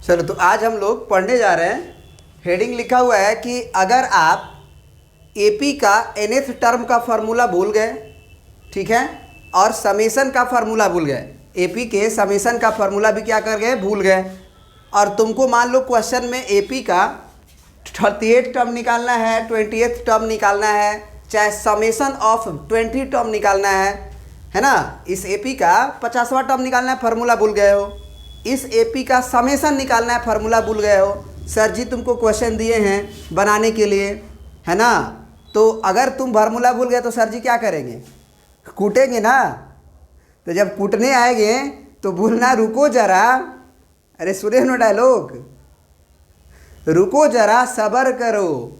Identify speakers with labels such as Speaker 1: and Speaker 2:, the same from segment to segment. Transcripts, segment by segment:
Speaker 1: चलो तो आज हम लोग पढ़ने जा रहे हैं। हेडिंग लिखा हुआ है कि अगर आप एपी का nth टर्म का फार्मूला भूल गए, ठीक है, और समेशन का फार्मूला भूल गए, एपी के समेशन का फार्मूला भी क्या कर गए, भूल गए, और तुमको मान लो क्वेश्चन में एपी का 38 टर्म निकालना है, 20th टर्म निकालना है, चाहे समेशन ऑफ 20 टर्म निकालना है ना। इस एपी का 50वां टर्म निकालना है, फार्मूला भूल गए हो। इस एपी का समेशन निकालना है, फार्मूला भूल गए हो। सर जी तुमको क्वेश्चन दिए हैं बनाने के लिए, है ना। तो अगर तुम फार्मूला भूल गए तो सर जी क्या करेंगे, कूटेंगे ना। तो जब कूटने आएंगे तो बोलना रुको जरा, अरे सुने नो डायलॉग, रुको जरा सब्र करो।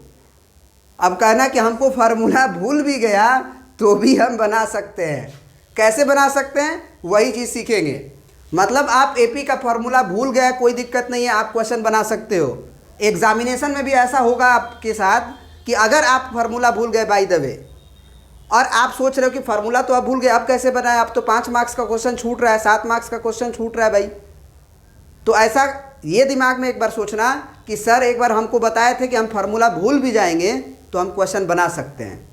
Speaker 1: अब कहना कि हमको फार्मूला भूल भी गया तो भी हम बना सकते हैं। कैसे बना सकते हैं, वही चीज़ सीखेंगे। मतलब आप एपी का फार्मूला भूल गए, कोई दिक्कत नहीं है, आप क्वेश्चन बना सकते हो। एग्जामिनेशन में भी ऐसा होगा आपके साथ कि अगर आप फार्मूला भूल गए बाय द वे, और आप सोच रहे हो कि फार्मूला तो आप भूल गए, अब कैसे बनाए, अब तो 5 मार्क्स का क्वेश्चन छूट रहा है, 7 मार्क्स का क्वेश्चन छूट रहा है भाई। तो ऐसा ये दिमाग में एक बार सोचना कि सर एक बार हमको बताए थे कि हम फार्मूला भूल भी जाएंगे तो हम क्वेश्चन बना सकते हैं।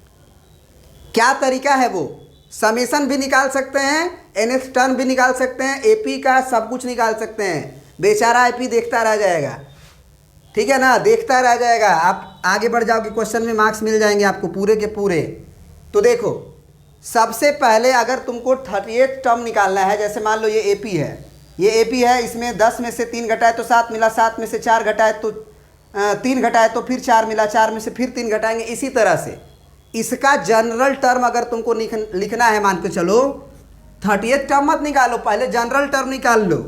Speaker 1: क्या तरीका है वो, समेशन भी निकाल सकते हैं, nth टर्म भी निकाल सकते हैं, एपी का सब कुछ निकाल सकते हैं। बेचारा एपी देखता रह जाएगा, ठीक है ना, देखता रह जाएगा। आप आगे बढ़ जाओगे, क्वेश्चन में मार्क्स मिल जाएंगे आपको पूरे के पूरे। तो देखो, सबसे पहले अगर तुमको 38 टर्म निकालना है, जैसे मान लो ये एपी है, ये एपी है, इसमें 10 में से 3 घटाए तो 7 मिला, 7 में से 4 घटाए तो 3 घटाए तो फिर 4 मिला, 4 में से फिर 3 घटाएंगे। इसी तरह से इसका जनरल टर्म अगर तुमको लिखना है, मान के चलो 38 टर्म मत निकालो, पहले जनरल टर्म निकाल लो।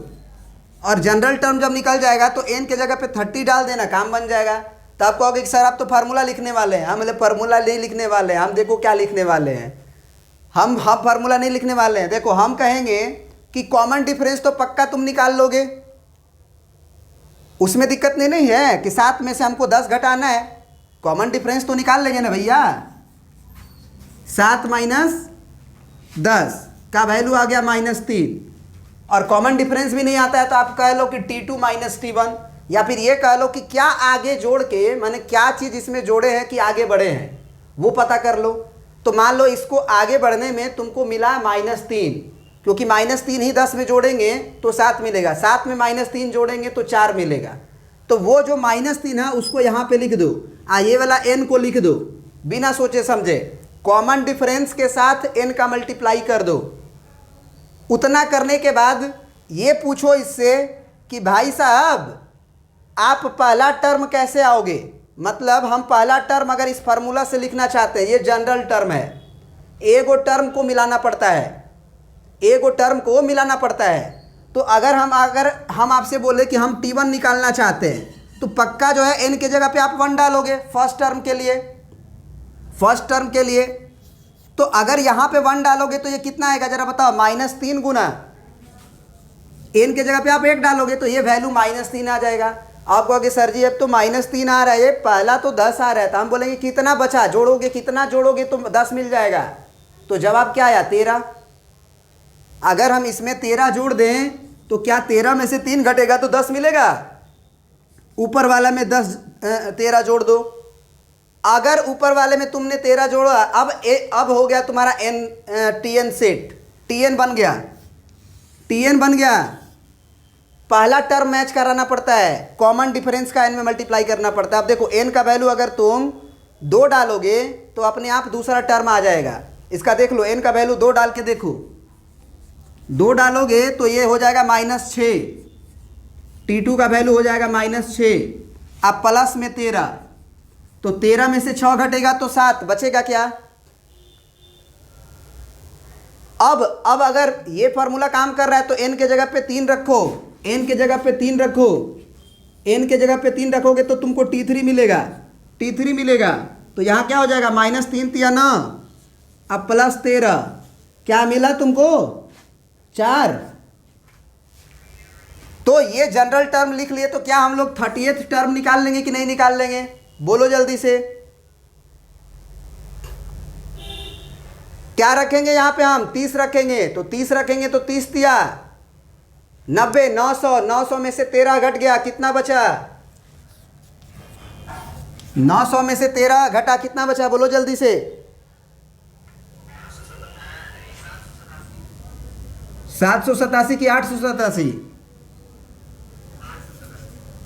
Speaker 1: और जनरल टर्म जब निकल जाएगा तो एन के जगह पे 30 डाल देना, काम बन जाएगा। तो आप कहोगे कि सर आप तो फार्मूला लिखने वाले हैं। हम बोले फार्मूला नहीं लिखने वाले हैं, हम देखो क्या लिखने वाले हैं, हम फार्मूला नहीं लिखने वाले हैं। देखो हम कहेंगे कि कॉमन डिफरेंस तो पक्का तुम निकाल लोगे, उसमें दिक्कत नहीं है कि 7 में से हमको 10 घटाना है, कॉमन डिफरेंस तो निकाल लेंगे ना भैया। 7 माइनस 10 का वैल्यू आ गया -3, और कॉमन डिफरेंस भी नहीं आता है तो आप कह लो कि T2 माइनस T1, या फिर ये कह लो कि क्या आगे जोड़ के, माने क्या चीज़ इसमें जोड़े हैं कि आगे बढ़े हैं, वो पता कर लो। तो मान लो इसको आगे बढ़ने में तुमको मिला -3, क्योंकि -3 ही 10 में जोड़ेंगे तो 7 मिलेगा, 7 में -3 जोड़ेंगे तो 4 मिलेगा। तो वो जो -3 है उसको यहाँ पे लिख दो, ये वाला n को लिख दो बिना सोचे समझे, कॉमन डिफरेंस के साथ n का मल्टीप्लाई कर दो। उतना करने के बाद ये पूछो इससे कि भाई साहब आप पहला टर्म कैसे आओगे। मतलब हम पहला टर्म अगर इस फार्मूला से लिखना चाहते हैं, ये जनरल टर्म है, एगो टर्म को मिलाना पड़ता है, एगो टर्म को मिलाना पड़ता है। तो अगर हम आपसे बोले कि हम T1 निकालना चाहते हैं तो पक्का जो है n के जगह पे आप 1 डालोगे फर्स्ट टर्म के लिए, फर्स्ट टर्म के लिए। तो अगर यहाँ पे 1 डालोगे तो ये कितना आएगा जरा बताओ, -3 गुना n के जगह पे आप 1 डालोगे तो ये वैल्यू -3 आ जाएगा। आप कहोगे सर जी अब तो -3 आ रहा है, पहला तो 10 आ रहा है। तो हम बोलेंगे कितना बचा, जोड़ोगे, कितना जोड़ोगे तो 10 मिल जाएगा। तो जवाब क्या आया, 13। अगर हम इसमें 13 जोड़ दें तो क्या 13 में से 3 घटेगा तो 10 मिलेगा, ऊपर वाला में 13 जोड़ दो। अगर ऊपर वाले में तुमने 13 जोड़ा, अब हो गया तुम्हारा TN सेट, TN बन गया, TN बन गया। पहला टर्म मैच कराना पड़ता है, कॉमन डिफरेंस का n में मल्टीप्लाई करना पड़ता है। अब देखो n का वैल्यू अगर तुम 2 डालोगे तो अपने आप दूसरा टर्म आ जाएगा। इसका देख लो, n का वैल्यू 2 डाल के देखो, 2 डालोगे तो ये हो जाएगा -6, T2 का वैल्यू हो जाएगा -6। अब प्लस में 13, तो 13 में से 6 घटेगा तो 7, बचेगा क्या। अब अगर ये फार्मूला काम कर रहा है तो n के जगह पे 3 रखो, n के जगह पे 3 रखो, n के जगह पे 3 रखोगे तो तुमको T3 मिलेगा, T3 मिलेगा। तो यहाँ क्या हो जाएगा, -3 तिया 9, अब +13, क्या मिला तुमको, 4। तो ये जनरल टर्म लिख लिए। तो क्या हम लोग 38th टर्म निकाल लेंगे कि नहीं निकाल लेंगे, बोलो जल्दी से। क्या रखेंगे यहाँ पे हम, 30 रखेंगे। तो 30 रखेंगे तो 30 तिया 90, 900, 900 में से 13 घट गया, कितना बचा? 900 में से 13 घटा, कितना बचा? बोलो जल्दी से। 787 की 887?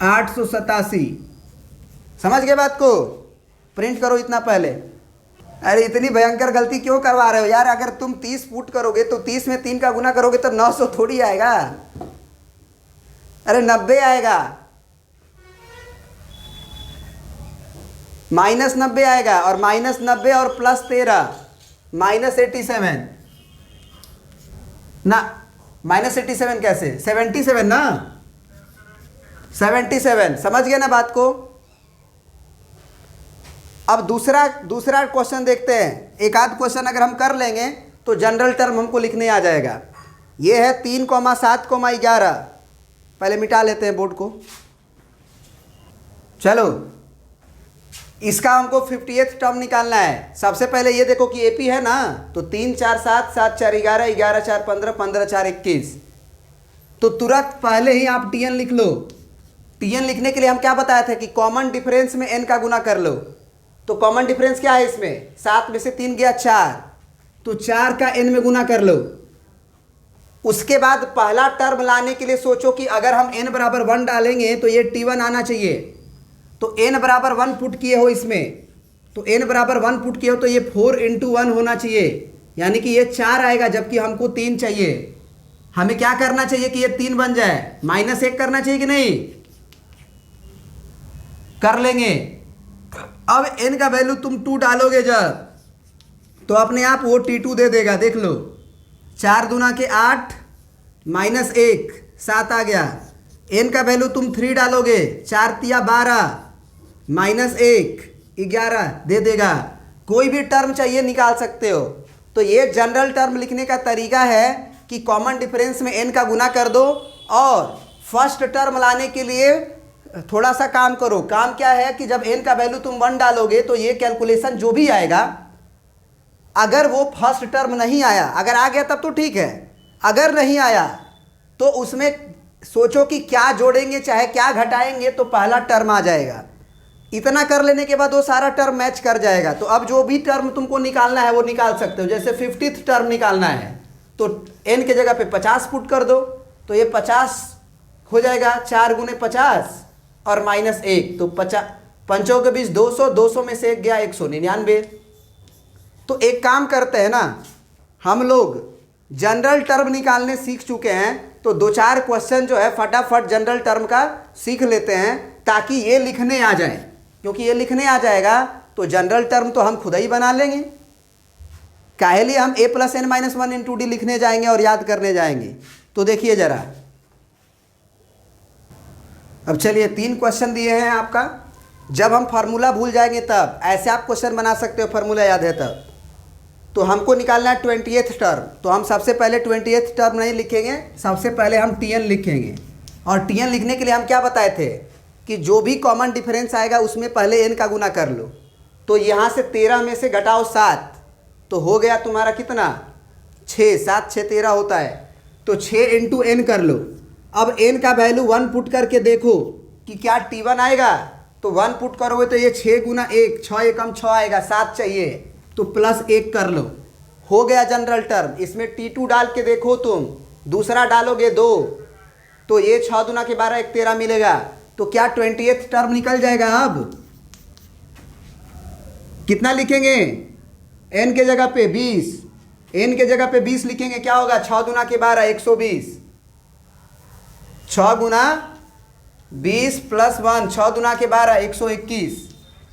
Speaker 1: 887। समझ गए बात को? प्रिंट करो इतना पहले। अरे इतनी भयंकर गलती क्यों करवा रहे हो यार? अगर तुम 30 पुट करोगे तो 30 में 3 का गुना करोगे तो 900 थोड़ी आएगा, अरे 90 आएगा, -90 आएगा। और -90 और +13 -87 ना, -87 कैसे? 77 ना, 77। समझ गए ना बात को? अब दूसरा क्वेश्चन देखते हैं। एक आध क्वेश्चन अगर हम कर लेंगे तो जनरल टर्म हमको लिखने आ जाएगा। ये है 3,7,11। पहले मिटा लेते हैं बोर्ड को। चलो, इसका हमको 50th टर्म निकालना है। सबसे पहले ये देखो कि एपी है ना, तो 3 4 7 7 4 11 11 4 15 15 4 21। तो तुरंत पहले ही आप टीएन लिख लो। टीएन लिखने के लिए हम क्या बताए थे कि कॉमन डिफरेंस में एन का गुना कर लो। तो कॉमन डिफरेंस क्या है इसमें? 7 में से 3 गया 4, तो 4 का एन में गुना कर लो। उसके बाद पहला टर्म लाने के लिए सोचो कि अगर हम n बराबर 1 डालेंगे तो ये T1 आना चाहिए। तो n बराबर 1 पुट किए हो इसमें, तो n बराबर 1 पुट किए हो तो ये 4 × 1 होना चाहिए, यानी कि ये 4 आएगा, जबकि हमको 3 चाहिए। हमें क्या करना चाहिए कि ये 3 बन जाए? -1 करना चाहिए कि नहीं? कर लेंगे। अब n का वैल्यू तुम 2 डालोगे जब, तो अपने आप वो T2 दे देगा। देख लो, 4 दूना के 8 -1 7 आ गया। n का वैल्यू तुम 3 डालोगे, 4 तिया 12 -1 11 दे देगा। कोई भी टर्म चाहिए निकाल सकते हो। तो ये जनरल टर्म लिखने का तरीका है कि कॉमन डिफरेंस में n का गुना कर दो, और फर्स्ट टर्म लाने के लिए थोड़ा सा काम करो। काम क्या है कि जब n का वैल्यू तुम 1 डालोगे तो ये कैलकुलेशन जो भी आएगा, अगर वो फर्स्ट टर्म नहीं आया, अगर आ गया तब तो ठीक है, अगर नहीं आया तो उसमें सोचो कि क्या जोड़ेंगे चाहे क्या घटाएंगे, तो पहला टर्म आ जाएगा। इतना कर लेने के बाद वो सारा टर्म मैच कर जाएगा। तो अब जो भी टर्म तुमको निकालना है वो निकाल सकते हो। जैसे 50th टर्म निकालना है तो n के जगह पे 50 पुट कर दो, तो ये 50 हो जाएगा, 4 × 50 और -1, तो 50 5 के 20 200, 200 में से 1 गया 199। तो एक काम करते हैं ना, हम लोग जनरल टर्म निकालने सीख चुके हैं, तो 2-4 क्वेश्चन जो है फटाफट जनरल टर्म का सीख लेते हैं, ताकि ये लिखने आ जाए। क्योंकि ये लिखने आ जाएगा तो जनरल टर्म तो हम खुद ही बना लेंगे। काहे लिए हम a + n - 1 × d लिखने जाएंगे और याद करने जाएंगे? तो देखिए जरा, अब चलिए 3 क्वेश्चन दिए हैं आपका। जब हम फार्मूला भूल जाएंगे तब ऐसे आप क्वेश्चन बना सकते हो, फार्मूला याद है तब। तो हमको निकालना है 20th टर्म। तो हम सबसे पहले 20th टर्म नहीं लिखेंगे, सबसे पहले हम टीएन लिखेंगे। और टीएन लिखने के लिए हम क्या बताए थे कि जो भी कॉमन डिफरेंस आएगा उसमें पहले एन का गुना कर लो। तो यहाँ से 13 में से घटाओ 7, तो हो गया तुम्हारा कितना? 6 7 6 13 होता है। तो 6 × n कर लो। अब n का वैल्यू 1 पुट करके देखो कि क्या T1 आएगा। तो 1 पुट करोगे तो ये 6 × 1 6 एकम 6 आएगा, 7 चाहिए तो +1 कर लो। हो गया जनरल टर्म। इसमें T2 डाल के देखो तुम, दूसरा डालोगे 2, तो ये 6 दूना के 12 1 13 मिलेगा। तो क्या 20th टर्म निकल जाएगा। अब कितना लिखेंगे? n के जगह पे 20, n के जगह पे 20 लिखेंगे, क्या होगा? 6 दूना के 12 120, 6 गुना 20 + 1 6 दूना के 12 121।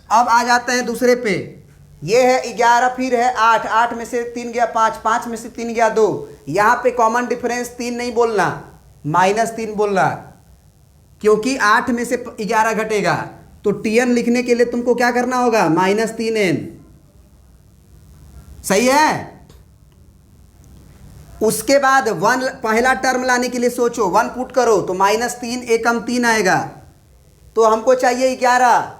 Speaker 1: अब आ जाते हैं दूसरे पे। ये है 11, फिर है 8, 8 में से 3 गया 5, 5 में से 3 गया 2। यहाँ पे कॉमन डिफरेंस 3 नहीं बोलना, -3 बोलना, क्योंकि 8 में से 11 घटेगा। तो टीएन लिखने के लिए तुमको क्या करना होगा? -3n। सही है। उसके बाद 1 पहला टर्म लाने के लिए सोचो, 1 पुट करो तो -3 एकम 3 आएगा, तो हमको चाहिए 11।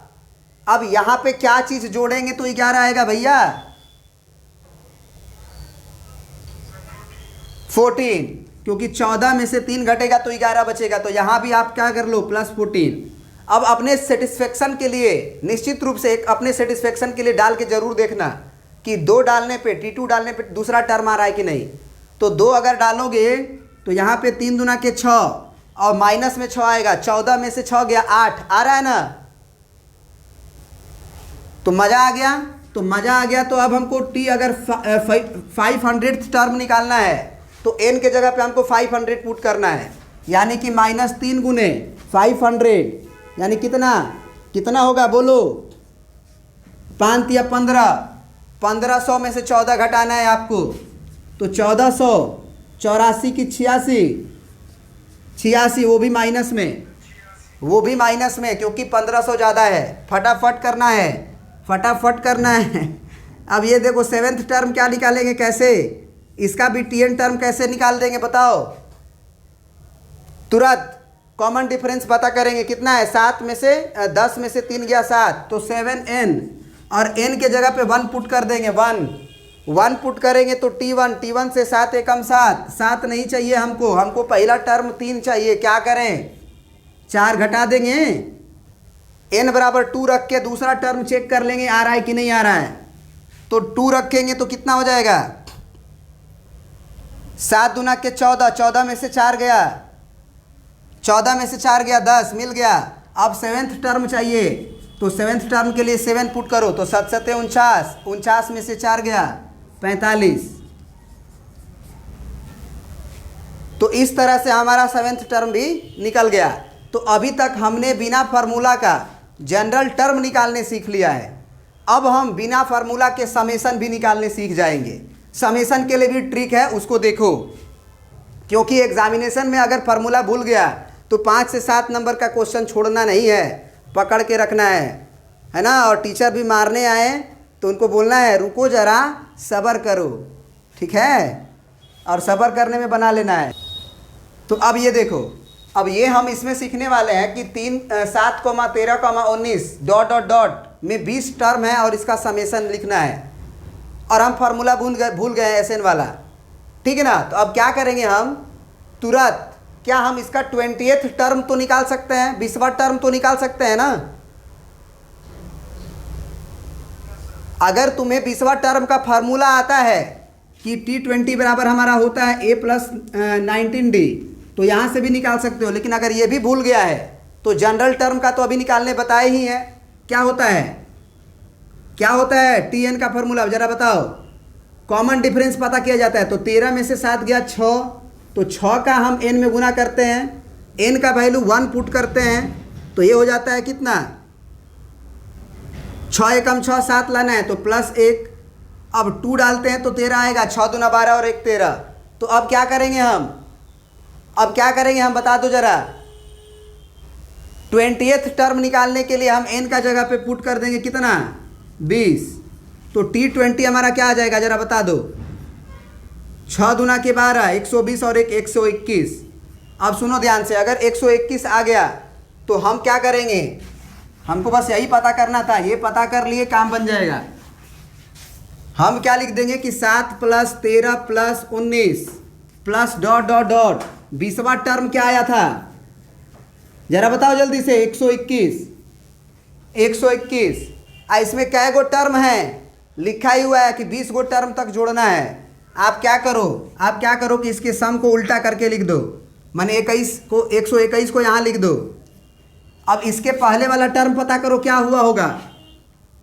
Speaker 1: अब यहां पे क्या चीज जोड़ेंगे तो 11 आएगा भैया? 14। क्योंकि 14 में से 3 घटेगा तो 11 बचेगा, तो यहाँ भी आप क्या कर लो +14। अब अपने सेटिस्फेक्शन के लिए निश्चित रूप से एक अपने सेटिस्फेक्शन के लिए डाल के जरूर देखना कि 2 डालने पे T2 डालने पे दूसरा टर्म आ रहा है कि नहीं। तो 2 अगर डालोगे तो यहाँ पे 3 दूना के 6 और माइनस में 6 आएगा, 14 में से 6 गया 8, आ रहा है ना। तो मज़ा आ गया, तो मज़ा आ गया। तो अब हमको T अगर 500th टर्म निकालना है तो n के जगह पे हमको 500 पुट करना है, यानी कि -3 गुने 500 यानी कितना होगा बोलो, 5 या 1500 में से 14 घटाना है आपको। तो 1484 की 86 वो भी माइनस में, क्योंकि 1500 ज़्यादा है। फटाफट करना है। अब ये देखो 7th टर्म क्या निकालेंगे, कैसे इसका भी Tn टर्म कैसे निकाल देंगे बताओ। तुरंत कॉमन डिफरेंस पता करेंगे, कितना है 7 में से 10 में से 3 गया 7, तो 7n और n के जगह पे 1 पुट कर देंगे। 1 पुट करेंगे तो T1 से 7 एकम 7 नहीं चाहिए हमको पहला टर्म 3 चाहिए। क्या करें, 4 घटा देंगे, n बराबर 2 रख के दूसरा टर्म चेक कर लेंगे आ रहा है कि नहीं आ रहा है। तो 2 रखेंगे तो कितना हो जाएगा, 7 दूना के 14 में से 4 गया, 14 में से 4 गया 10, मिल गया। अब 7th टर्म चाहिए, तो 7th टर्म के लिए 7 पुट करो, तो 7 7 49 में से 4 गया 45। तो इस तरह से हमारा 7th टर्म भी निकल गया। तो अभी तक हमने बिना फार्मूला का जनरल टर्म निकालने सीख लिया है। अब हम बिना फार्मूला के समेशन भी निकालने सीख जाएंगे। समेशन के लिए भी ट्रिक है, उसको देखो, क्योंकि एग्जामिनेशन में अगर फार्मूला भूल गया तो 5 से 7 नंबर का क्वेश्चन छोड़ना नहीं है, पकड़ के रखना है ना। और टीचर भी मारने आए तो उनको बोलना है रुको ज़रा, सब्र करो, ठीक है, और सब्र करने में बना लेना है। तो अब ये देखो, अब ये हम इसमें सीखने वाले हैं कि 7, 13, 19 ... में 20 टर्म है और इसका समेशन लिखना है, और हम फार्मूला भूल गए SN वाला, ठीक है ना। तो अब क्या करेंगे हम तुरंत, क्या हम इसका 20th टर्म तो निकाल सकते हैं, 20वां टर्म तो निकाल सकते हैं ना। अगर तुम्हें 20वां टर्म का फार्मूला आता है कि T20 बराबर हमारा होता है A + 19D, तो यहाँ से भी निकाल सकते हो। लेकिन अगर ये भी भूल गया है तो जनरल टर्म का तो अभी निकालने बताए ही है। क्या होता है Tn का फार्मूला ज़रा बताओ। कॉमन डिफरेंस पता किया जाता है, तो 13 में से 7 गया 6, तो 6 का हम n में गुना करते हैं, n का वैल्यू 1 पुट करते हैं, तो ये हो जाता है कितना, 6 एकम 6 7 लाना है, तो +1। अब 2 डालते हैं तो 13 आएगा, 6 दूना 12 और 1 13। तो अब क्या करेंगे हम, बता दो ज़रा। 20th टर्म निकालने के लिए हम n का जगह पे पुट कर देंगे कितना, 20। तो T20 हमारा क्या आ जाएगा ज़रा बता दो, 6 दूना के 12, 120 और 1 121। अब सुनो ध्यान से, अगर 121 आ गया तो हम क्या करेंगे, हमको बस यही पता करना था, ये पता कर लिए काम बन जाएगा। हम क्या लिख देंगे कि 7 + 13 + 19 + ... 20वां टर्म क्या आया था जरा बताओ जल्दी से, 121। इसमें कै गो टर्म है, लिखा ही हुआ है कि 20 गो टर्म तक जोड़ना है। आप क्या करो कि इसके सम को उल्टा करके लिख दो, माने 121 को यहाँ लिख दो। अब इसके पहले वाला टर्म पता करो क्या हुआ होगा।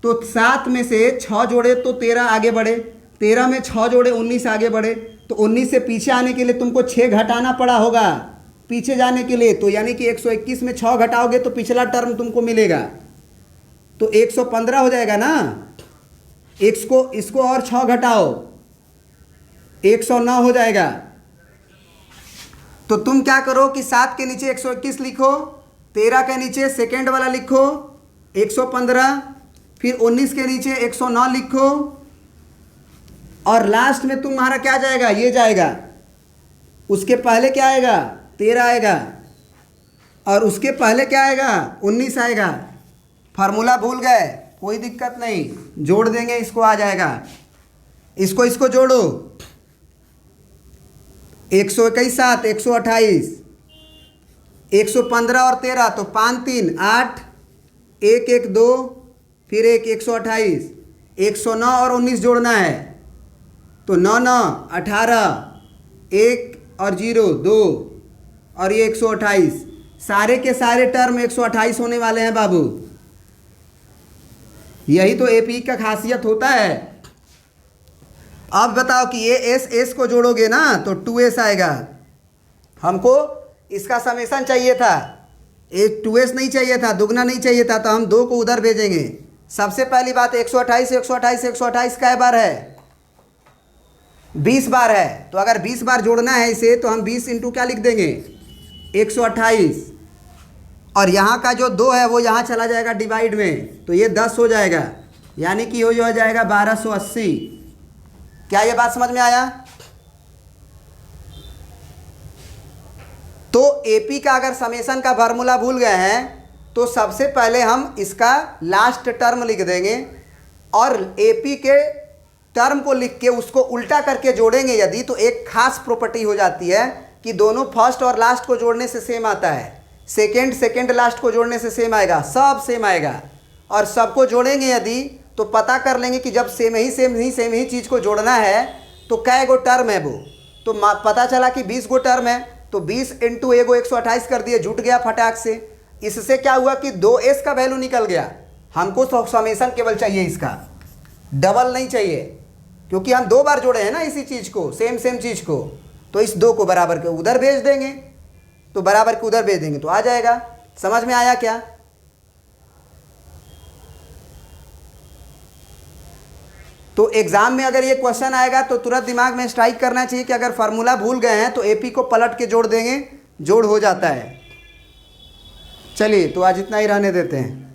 Speaker 1: तो 7 में से 6 जोड़े तो 13 आगे बढ़े, 13 में 6 जोड़े 19 आगे बढ़े, तो 19 से पीछे आने के लिए तुमको 6 घटाना पड़ा होगा पीछे जाने के लिए। तो यानी कि 121 में 6 घटाओगे तो पिछला टर्म तुमको मिलेगा, तो 115 हो जाएगा ना। इसको और 6 घटाओ, 109 हो जाएगा। तो तुम क्या करो कि 7 के नीचे 121 लिखो, 13 के नीचे सेकेंड वाला लिखो 115, फिर 19 के नीचे 109 लिखो, और लास्ट में तुम्हारा क्या जाएगा, ये जाएगा। उसके पहले क्या आएगा, 13 आएगा, और उसके पहले क्या आएगा, 19 आएगा। फार्मूला भूल गए, कोई दिक्कत नहीं, जोड़ देंगे, इसको आ जाएगा। इसको जोड़ो, 121 7, 128, 115 और 13 तो 5 3 8, 1 1 2, फिर 128, 109 और 19 जोड़ना है तो 9 9 18, 1 और 0 2 और ये 128, सारे के सारे टर्म 128 होने वाले हैं बाबू। यही तो एपी का खासियत होता है। अब बताओ कि ये एस एस को जोड़ोगे ना तो 2s आएगा। हमको इसका समेसन चाहिए था, एक 2s नहीं चाहिए था, दुगना नहीं चाहिए था, तो हम 2 को उधर भेजेंगे। सबसे पहली बात 128 128 128 कै बार है? 20 बार है। तो अगर 20 बार जोड़ना है इसे तो हम 20 इंटू क्या लिख देंगे 128, और यहाँ का जो 2 है वो यहाँ चला जाएगा डिवाइड में, तो ये 10 हो जाएगा, यानी कि हो जाएगा 1280। क्या ये बात समझ में आया? तो एपी का अगर समेसन का फार्मूला भूल गए हैं तो सबसे पहले हम इसका लास्ट टर्म लिख देंगे और एपी के टर्म को लिख के उसको उल्टा करके जोड़ेंगे यदि, तो एक खास प्रॉपर्टी हो जाती है कि दोनों फर्स्ट और लास्ट को जोड़ने से सेम आता है, सेकेंड लास्ट को जोड़ने से सेम आएगा, सब सेम आएगा। और सबको जोड़ेंगे यदि तो पता कर लेंगे कि जब सेम ही चीज़ को जोड़ना है तो कै गो टर्म है वो, तो पता चला कि 20 गो टर्म है, तो 20 इंटू एगो 128 कर दिए, जुट गया फटाक से। इससे क्या हुआ कि 2s का वैल्यू निकल गया। हमको समेसन केवल चाहिए इसका, डबल नहीं चाहिए, क्योंकि हम 2 बार जोड़े हैं ना इसी चीज़ को, सेम चीज़ को। तो इस 2 को बराबर के उधर भेज देंगे, तो बराबर के उधर भेज देंगे तो आ जाएगा। समझ में आया क्या? तो एग्जाम में अगर ये क्वेश्चन आएगा तो तुरंत दिमाग में स्ट्राइक करना चाहिए कि अगर फार्मूला भूल गए हैं तो एपी को पलट के जोड़ देंगे, जोड़ हो जाता है। चलिए तो आज इतना ही रहने देते हैं।